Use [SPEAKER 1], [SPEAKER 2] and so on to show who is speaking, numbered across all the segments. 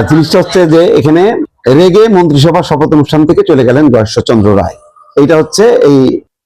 [SPEAKER 1] জিনিসটা হচ্ছে যে এখানে রেগে মন্ত্রিসভা শপথ অনুষ্ঠান থেকে চলে গেলেন গয়েশ্বরচন্দ্র রায়। এইটা হচ্ছে এই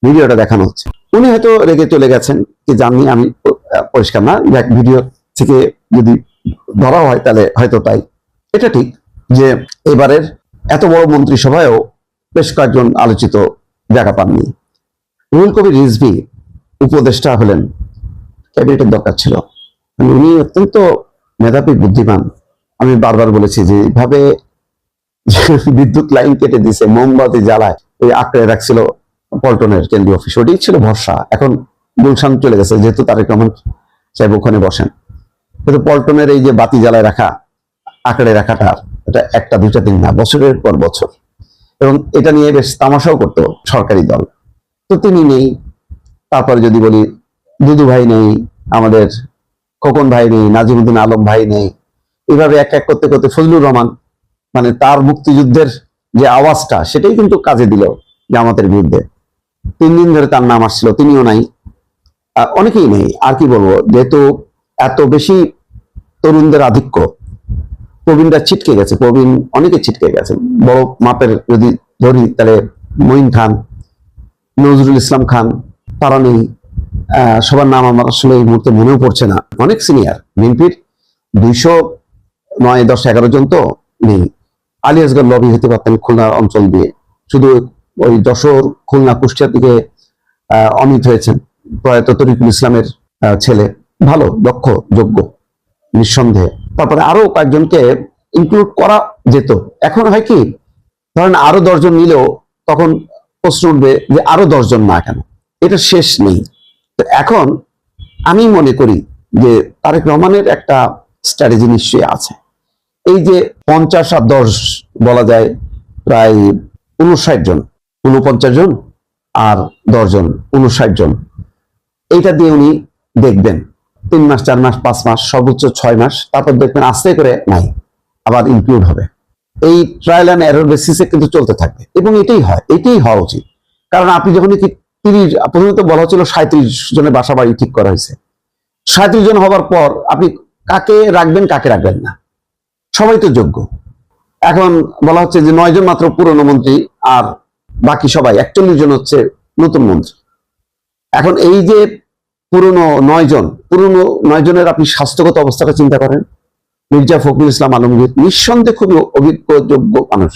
[SPEAKER 1] ভিডিওটা দেখানো হচ্ছে। উনি হয়তো রেগে চলে গেছেন কি জানি, আমি পরিষ্কার না, ভিডিও থেকে যদি ধরা হয় তাহলে হয়তো তাই। এটা ঠিক যে এবারের এত বড় মন্ত্রিসভায়ও বেশ কয়েকজন আলোচিত জায়গা পাননি। রুহুল কবির রিজভী উপদেষ্টা হলেন, ক্যাবিনেটের দরকার ছিল। উনি অত্যন্ত মেধাবী, বুদ্ধিমান। আমি বারবার বলেছি যে এইভাবে বিদ্যুৎ লাইন কেটে দিছে, মোমবাতি জ্বালায় ওই আঁকড়ে রাখছিল পল্টনের কেন্দ্রীয় অফিস, ওটাই ছিল ভরসা। এখন গুলশান চলে গেছে, যেহেতু তারেক রহমান সাহেব ওখানে বসেন। কিন্তু পল্টনের এই যে বাতি জ্বালায় রাখা, আঁকড়ে রাখাটা, এটা একটা দুইটা দিন না, বছরের পর বছর। এবং এটা নিয়ে বেশ তামাশাও করতো সরকারি দল। তো তিনি নেই। তারপরে যদি বলি দুদু ভাই নেই, আমাদের খোকন ভাই নেই, নাজিমুদ্দিন আলম ভাই নেই, এইভাবে এক এক করতে করতে ফজলুর রহমান, মানে তার মুক্তিযুদ্ধের যে আওয়াজটা, সেটাই কিন্তু কাজে দিল জামাতের বিরুদ্ধে। 3 দিন ধরে তার নাম আসছিল, তিনিও নাই। অনেকেই নেই। আর কি বলবো, যেহেতু এত বেশি তরুণদের আধিক্য, প্রবীণরা ছিটকে গেছে, প্রবীণ অনেকে ছিটকে গেছে। বড় মাপের যদি ধরি তাহলে মঈন খান, নজরুল ইসলাম খান, তারা নেই। সবার নাম আমার আসলে এই মুহূর্তে মনেও পড়ছে না। অনেক সিনিয়র বিএনপির 209, 10, 11 জন তো নেই। আলী আসগর লবি হতে পারতেন খুলনা অঞ্চল দিয়ে, শুধু ওই যশোর, খুলনা, কুষ্টিয়া থেকে অমিত হয়েছেন, প্রয়াত তরিকুল ইসলামের ছেলে, ভালো, দক্ষ, যোগ্য, নিঃসন্দেহে। তারপরে আরো কয়েকজনকে ইনক্লুড করা যেত। এখন হয় কি, ধরেন আরো 10 জন নিলেও তখন প্রশ্ন উঠবে যে আরো 10 জন না কেন, এটা শেষ নেই। তো এখন আমি মনে করি যে তারেক রহমানের একটা স্ট্র্যাটেজি নিশ্চয়ই আছে। এই যে 50 আর 10 বলা যায় প্রায় 59 জন, 49 জন আর 10 জন, 59 জন, এইটা দিয়ে উনি দেখবেন 3 মাস, 4 মাস, 5 মাস, সর্বোচ্চ 6 মাস, তারপর দেখবেন আস্তে করে নাই, আবার ইনক্লুড হবে। এই ট্রায়াল অ্যান্ড এরর বেসিসে কিন্তু চলতে থাকবে, এবং এটাই হয়, এটাই হওয়া উচিত। কারণ আপনি যখন কি 30, প্রথমে তো বলা হচ্ছিল 37 জনের বাসা বাড়ি ঠিক করা হয়েছে। 37 জন হওয়ার পর আপনি কাকে রাখবেন, কাকে রাখবেন না, সবাই তো যোগ্য। এখন বলা হচ্ছে যে 9 জন মাত্র পুরনো মন্ত্রী, আর বাকি সবাই 41 জন হচ্ছে নতুন মন্ত্রী। এখন এই যে পুরনো 9 জনের আপনি স্বাস্থ্যগত অবস্থাটা চিন্তা করেন। মির্জা ফখরুল ইসলাম আলমগীর নিঃসন্দেহে খুবই অভিজ্ঞ, যোগ্য মানুষ।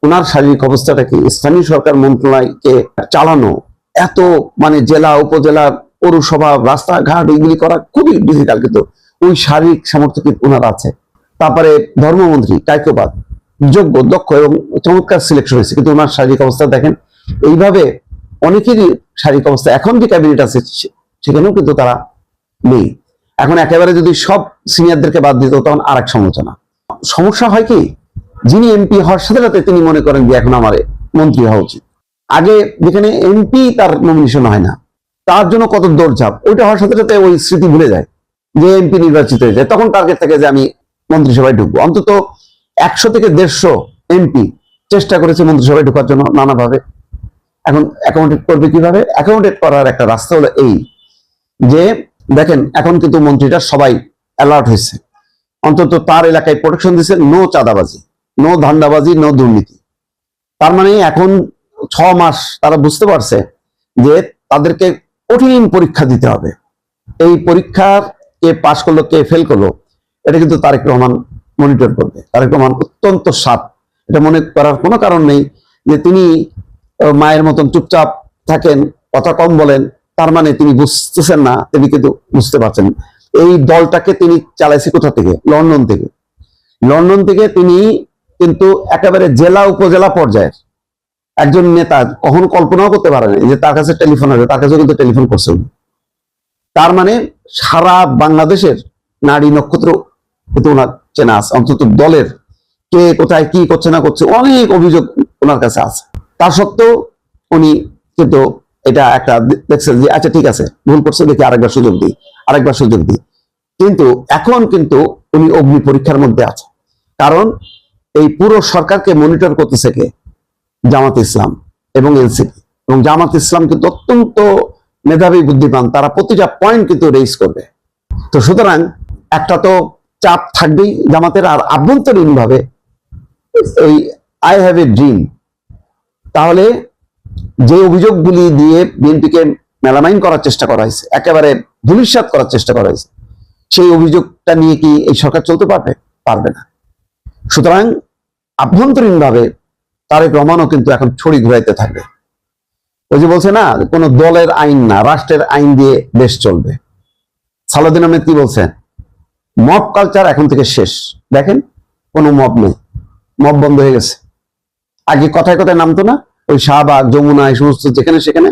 [SPEAKER 1] ওনার শারীরিক অবস্থাটা কি, স্থানীয় সরকার মন্ত্রণালয়কে চালানো, এত মানে জেলা, উপজেলা, পৌরসভা, রাস্তাঘাট এগুলি করা খুবই ডিফিকাল্ট, কিন্তু ওই শারীরিক সামর্থ্য কি ওনার আছে। তারপরে ধর্মমন্ত্রী কায়কোবাদ, যোগ্য, দক্ষ এবং চমৎকার সিলেকশন হয়েছে, কিন্তু ওনার শারীরিক অবস্থা দেখেন। এইভাবে অনেকেরই শারীরিক অবস্থা, এখন যে ক্যাবিনেট আছে সেখানেও কিন্তু তারা নেই। এখন একেবারে যদি সব সিনিয়রদেরকে বাদ দিত, তখন আর এক সমালোচনা। সমস্যা হয় কি, যিনি এমপি হওয়ার সাথে সাথে তিনি মনে করেন যে এখন আমার মন্ত্রী হওয়া উচিত। আগে যেখানে এমপি তার নমিনেশন হয় না, তার জন্য কত দৌড়ঝাঁপ, ওইটা হওয়ার সাথে সাথে ওই স্মৃতি ভুলে যায় যে এমপি নির্বাচিত হয়ে যায়, তখন টার্গেট থাকে যে আমি মন্ত্রিসভায় ঢুকবো। অন্তত 100 থেকে 150 এমপি চেষ্টা করেছে মন্ত্রিসভায় ঢোকার জন্য নানাভাবে। এখন অ্যাকাউন্টেড করবে কিভাবে? অ্যাকাউন্টেড করার একটা রাস্তা হলো এই যে, দেখেন এখন কিন্তু মন্ত্রীরা সবাই অ্যালার্ট হয়েছে, অন্তত তার এলাকায় প্রোটেকশন দিচ্ছে, নো চাঁদাবাজি, নো ধান্দাবাজি, নো দুর্নীতি। তার মানে এখন 6 মাস তারা বুঝতে পারছে যে তাদেরকে কঠিন পরীক্ষা দিতে হবে। এই পরীক্ষার কে পাশ করলো, কে ফেল করলো, এটা কিন্তু তারেক রহমান মনিটর করবে। তারেক রহমান অত্যন্ত সাপ, এটা মনে করার কোনো কারণ নেই যে তিনি মায়ের মতন চুপচাপ থাকেন, কথা কম বলেন, তার মানে তিনি বুঝতেছেন না, তিনি কিন্তু বুঝতে পারছেন। এই দলটাকে তিনি চালাইছে কোথা থেকে? লন্ডন থেকে। লন্ডন থেকে তিনি কিন্তু একেবারে জেলা, উপজেলা পর্যায়ের একজন নেতা, কখনো কল্পনাও করতে পারেন যে তার কাছে টেলিফোন হবে, তার কাছে কিন্তু টেলিফোন করছে উনি। তার মানে সারা বাংলাদেশের নারী নক্ষত্র কিন্তু ওনার চেনা আছে, অন্তত দলের কে কোথায় কি করছে না করছে অনেক অভিযোগ ওনার কাছে আছে। তার সত্ত্বেও উনি কিন্তু এটা একটা দেখছেন যে আচ্ছা ঠিক আছে, ভুল করছে, দেখি আরেকবার সুযোগ দিই, আরেকবার সুযোগ দিই। কিন্তু এখন কিন্তু উনি অগ্নি পরীক্ষার মধ্যে আছে। কারণ এই পুরো সরকারকে মনিটর করতেছে কে? জামাত ইসলাম এবং এনসিপি। এবং জামাত ইসলাম কিন্তু অত্যন্ত মেধাবী, বুদ্ধিমান, তারা প্রতিটা পয়েন্ট কিন্তু রেইজ করবে। তো সুতরাং একটা তো চাপ থাকবেই জামাতের। আর আভ্যন্তরীণ ভাবে এই আই হ্যাভ এ ড্রিম, তাহলে যে অভিযোগগুলি দিয়ে বিএনপিকে মেলামাইন করার চেষ্টা করা হয়েছে, একেবারে ধূলিসাৎ করার চেষ্টা করা হয়েছে, সেই অভিযোগটা নিয়ে কি এই সরকার চলতে পারবে? পারবে না। সুতরাং আভ্যন্তরীণ ভাবে তারেক রহমানও কিন্তু এখন ছড়ি ঘুরাইতে থাকবে। ওই যে বলছে না, কোন দলের আইন না, রাষ্ট্রের আইন দিয়ে দেশ চলবে। সালাউদ্দিন আহমেদ কি বলছেন? মব কালচার এখন থেকে শেষ। দেখেন, কোনো মব নেই, মব বন্ধ হয়ে গেছে। আগে কথায় কথায় নামতো না, ওই শাহবাগ, যমুনা, এই সমস্ত যেখানে সেখানে,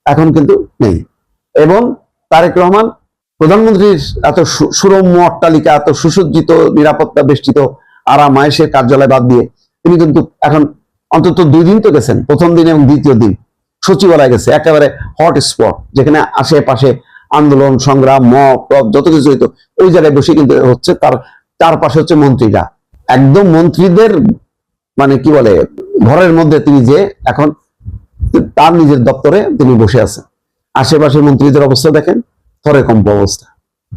[SPEAKER 1] এখন কিন্তু নেই। এবং তারেক রহমান প্রধানমন্ত্রীর এত সুরম্য অট্টালিকা, এত সুসজ্জিত, নিরাপত্তা বেষ্টিত আরাম আয়েশের কার্যালয় বাদ দিয়ে তিনি কিন্তু এখন অন্তত 2 দিন তো গেছেন, প্রথম দিন এবং দ্বিতীয় দিন সচিবালয় গেছে, একেবারে হট স্পট, যেখানে আশেপাশে আন্দোলন সংগ্রাম, মব টব যত কিছু হইতো, ওই জায়গায় বসে কিন্তু হচ্ছে। তার চারপাশে হচ্ছে মন্ত্রীরা, একদম মন্ত্রীদের মানে কি বলে ঘরের মধ্যে তিনি যে এখন তার নিজের দপ্তরে তিনি বসে আছেন। আশেপাশে মন্ত্রীদের অবস্থা দেখেন, থরে কম্প অবস্থা।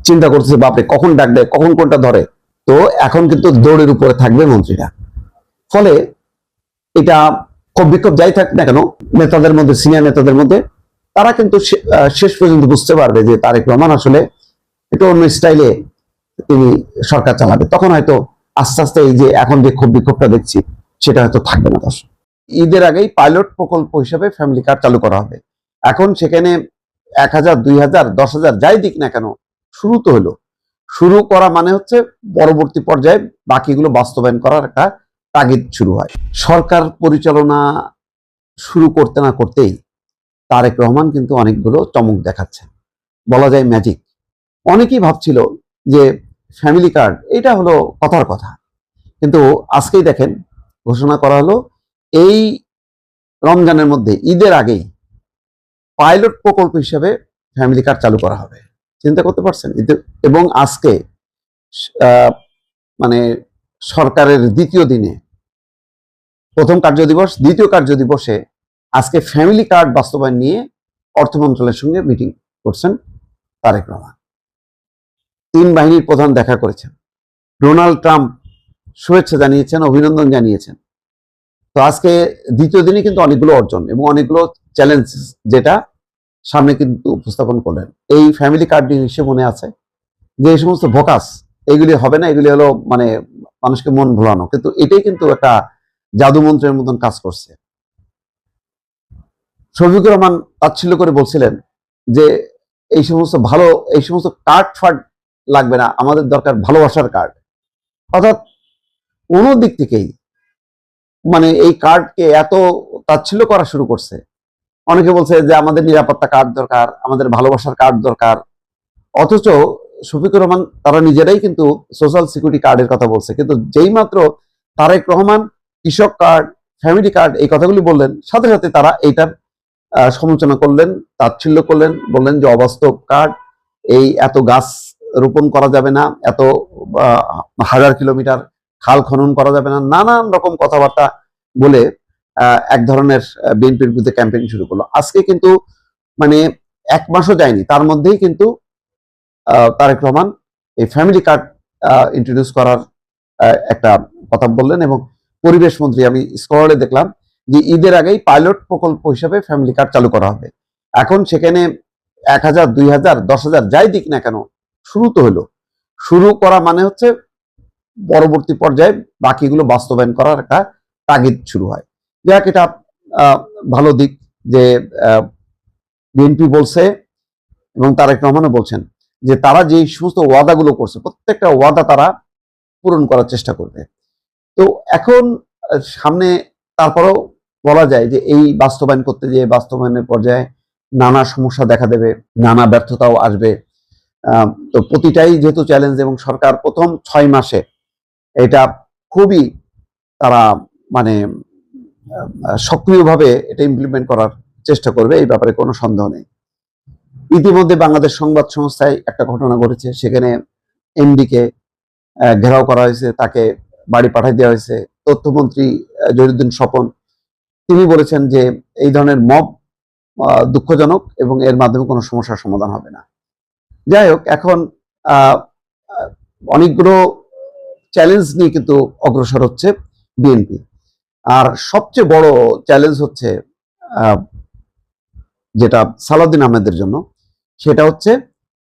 [SPEAKER 1] চিন্তা করতেছে, বাপরে কখন ডাক দেয়, কখন কোনটা ধরে। তো এখন কিন্তু দৌড়ের উপরে থাকবে মন্ত্রীরা। ফলে এটা খুব বিক্ষোভ যাই থাক না কেন নেতাদের মধ্যে, সিনিয়র নেতাদের মধ্যে, তারা কিন্তু শেষ পর্যন্ত বুঝতে পারবে যে তারেক রহমান আসলে একটু অন্য স্টাইলে তিনি সরকার চালাবে। তখন হয়তো আস্তে আস্তে এই যে এখন যে ক্ষোভ বিক্ষোভটা দেখছি, সেটা হয়তো থাকবে না। দর্শক, ঈদের আগেই পাইলট প্রকল্প হিসেবে ফ্যামিলি কার্ড চালু করা হবে। এখন সেখানে 1000, 2000, 10,000 যাই দিক না কেন, শুরু তো হলো। শুরু করা মানে হচ্ছে পরবর্তী পর্যায়ে বাকিগুলো বাস্তবায়ন করার একটা তাগিদ শুরু হয়। সরকার পরিচালনা শুরু করতে না করতেই তারেক রহমান কিন্তু অনেকগুলো চমক দেখাচ্ছে, বলা যায় ম্যাজিক। অনেকেই ভাবছিল যে ফ্যামিলি কার্ড এটা হলো কথার কথা, কিন্তু আজকেই দেখেন ঘোষণা করা হলো এই রমজানের মধ্যে, ঈদের আগেই পাইলট প্রকল্প হিসেবে ফ্যামিলি কার্ড চালু করা হবে। চিন্তা করতে পারছেন? এবং আজকে মানে সরকারের দ্বিতীয় দিনে, প্রথম কার্য দিবস, দ্বিতীয় কার্য দিবসে আজকে ফ্যামিলি কার্ড বাস্তবায়ন নিয়ে অর্থ মন্ত্রণালয়ের সঙ্গে মিটিং করছেন তারেক রহমান। 3 বাহিনীর প্রধান দেখা করেছেন। ডোনাল্ড ট্রাম্প শুভেচ্ছা জানিয়েছেন, অভিনন্দন জানিয়েছেন। তো আজকে দ্বিতীয় দিনে কিন্তু অনেকগুলো অর্জন এবং অনেকগুলো চ্যালেঞ্জ যেটা সামনে কিন্তু উপস্থাপন করলেন। এই ফ্যামিলি কার্ড হিসেবে মনে আছে যে এই সমস্ত ভোকাস, এগুলি হবে না, এগুলি হলো মানে মানুষকে মন ভোলানো, কিন্তু এটাই কিন্তু একটা জাদু মন্ত্রের মতন কাজ করছে। শফিকুর রহমান তাচ্ছিল্য করে বলছিলেন যে এই সমস্ত কার্ড ফার্ড লাগবে না, আমাদের দরকার ভালোবাসার কার্ড। অর্থাৎ কোনো দিক থেকেই মানে এই কার্ডকে এত তাচ্ছিল্য করা শুরু করছে। অনেকে বলছে যে আমাদের নিরাপত্তা কার্ড দরকার, আমাদের ভালোবাসার কার্ড দরকার, অথচ শফিকুর রহমান তারা নিজেরাই কিন্তু সোশ্যাল সিকিউরিটি কার্ডের কথা বলছে। কিন্তু যেই মাত্র তারেক রহমান কৃষক কার্ড, ফ্যামিলি কার্ড এই কথাগুলি বললেন, সাথে সাথে তারা এইটার সমালোচনা করলেন, তাচ্ছিল্য করলেন, বললেন যে অবাস্তব কার্ড, এই এত গাছ রোপণ করা যাবে না, এত 1000 কিলোমিটার খাল খনন করা যাবে না, নানান রকম কথাবার্তা বলে এক ধরনের বিএনপির বিরুদ্ধে ক্যাম্পেইন শুরু করলো। আজকে কিন্তু মানে 1 মাসও যায়নি, তার মধ্যেই কিন্তু তারেক রহমান এই ফ্যামিলি কার্ড ইন্ট্রোডিউস করার একটা কথা বললেন। এবং পরিবেশ মন্ত্রী, আমি স্কলারে দেখলাম যে ঈদের আগেই পাইলট প্রকল্প হিসেবে ফ্যামিলি কার্ড চালু করা হবে। এখন সেখানে 1000, 2000, 10,000 যাই দিক না কেন, শুরু তো হলো। শুরু করা মানে হচ্ছে পরবর্তী পর্যায়ে বাকিগুলো বাস্তবায়ন করার একটা তাগিদ শুরু হয়। যাক, এটা ভালো দিক যে বিএনপি বলছে এবং তারেক রহমানও বলছেন যে তারা যে সমস্ত ওয়াদাগুলো করছে, প্রত্যেকটা ওয়াদা তারা পূরণ করার চেষ্টা করবে। তো এখন সামনে তারপরও বলা যায় যে এই বাস্তবায়ন করতে গিয়ে বাস্তবায়নের পর্যায়ে নানা সমস্যা দেখা দেবে, নানা ব্যর্থতাও আসবে। তো প্রতিটাই যেহেতু চ্যালেঞ্জ, এবং সরকার প্রথম 6 মাসে এটা খুবই তারা মানে সক্রিয়ভাবে এটা ইমপ্লিমেন্ট করার চেষ্টা করবে, এই ব্যাপারে কোনো সন্দেহ নেই। ইতিমধ্যে বাংলাদেশ সংবাদ সংস্থায় একটা ঘটনা ঘটেছে, সেখানে এমডিকে ঘেরাও করা হয়েছে, তাকে বাড়ি পাঠিয়ে দেওয়া হয়েছে। তথ্যমন্ত্রী জহিরুদ্দিন স্বপন তিনি বলেছেন যে এই ধরনের মব দুঃখজনক এবং এর মাধ্যমে কোনো সমস্যার সমাধান হবে না। যাই হোক, এখন অনেকগুলো চ্যালেঞ্জ নিয়ে কিন্তু অগ্রসর হচ্ছে বিএনপি। আর সবচেয়ে বড় চ্যালেঞ্জ হচ্ছে যেটা সালাউদ্দিন আহমেদের জন্য, সেটা হচ্ছে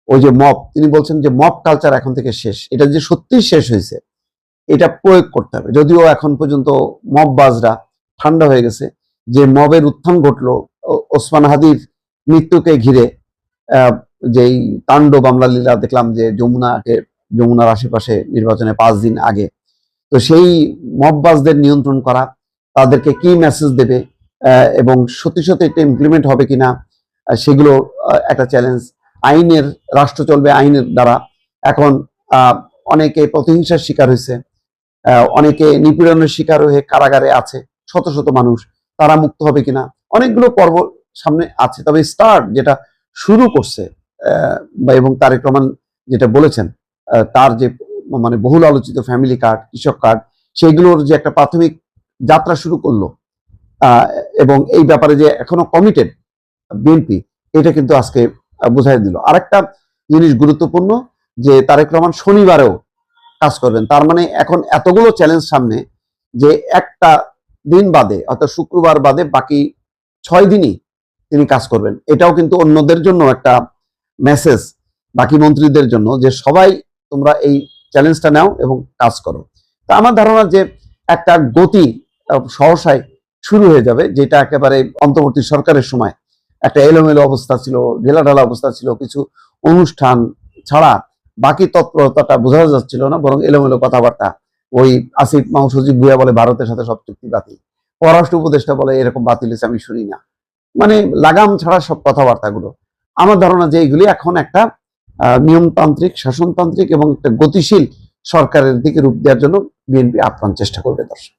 [SPEAKER 1] ওই যে মব, তিনি বলছেন যে মব কালচার এখন থেকে শেষ, এটা যে সত্যিই শেষ হয়েছে এটা প্রয়োগ করতে হবে। যদিও এখন পর্যন্ত মব বাজরা ঠান্ডা হয়ে গেছে, যে মবের উত্থান ঘটলো ওসমান হাদির মৃত্যুকে ঘিরে, যেই তাণ্ডব আমরা লীলা দেখলাম যে যমুনার আশেপাশে নির্বাচনে 5 দিন আগে, তো সেই মববাজদের নিয়ন্ত্রণ করা, তাদেরকে কি মেসেজ দেবে এবং সত্যি সত্যি এটা ইমপ্লিমেন্ট হবে কিনা, সেগুলো একটা চ্যালেঞ্জ। আইনের রাষ্ট্র চলবে আইনের দ্বারা। এখন অনেকে প্রতিহিংসার শিকার হয়েছে, অনেকে নিপীড়নের শিকার হয়ে কারাগারে আছে, শত শত মানুষ, তারা মুক্ত হবে কিনা, অনেকগুলো পর্ব সামনে আছে। তবে স্টার্ট যেটা শুরু করছে এবং তারেক রহমান যেটা বলেছেন, তার যে মানে বহুল আলোচিত ফ্যামিলি কার্ড, কৃষক কার্ড, সেইগুলোর যে একটা প্রাথমিক যাত্রা শুরু করলো, এবং এই ব্যাপারে যে এখনো কমিটেড বিএনপি, এটা কিন্তু আজকে বোঝাই দিল। আরেকটা জিনিস গুরুত্বপূর্ণ, যে তারেক রহমান শনিবারেও কাজ করবেন। তার মানে এখন এতগুলো চ্যালেঞ্জ সামনে, যে একটা দিন বাদে অর্থাৎ শুক্রবার বাদে বাকি 6 দিনই তিনি কাজ করবেন। এটাও কিন্তু অন্যদের জন্য একটা মেসেজ, বাকি মন্ত্রীদের জন্য, যে সবাই তোমরা এই চ্যালেঞ্জটা নাও এবং কাজ করো। তা আমার ধারণা যে একটা গতি সহসায় শুরু হয়ে যাবে, যেটা একেবারে অন্তর্বর্তী সরকারের সময় একটা এলোমেলো অবস্থা ছিল, ঢেলাঢালা অবস্থা ছিল, কিছু অনুষ্ঠান ছাড়া বাকি তৎপরতাটা বোঝা যাচ্ছিল না, বরং এলোমেলো কথাবার্তা। ওই আসিফ মাহমুদ সজীব ভুইয়া বলে ভারতের সাথে সব চুক্তি বাতিল, পররাষ্ট্র উপদেষ্টা বলে এরকম বাতিল হয়েছে আমি শুনি না, মানে লাগাম ছাড়া সব কথাবার্তাগুলো। আমার ধারণা যে এগুলি এখন একটা নিয়মতান্ত্রিক, শাসনতান্ত্রিক এবং একটা গতিশীল সরকারের দিকে রূপ দেওয়ার জন্য বিএনপি আপ্রাণ চেষ্টা করবে। দর্শক।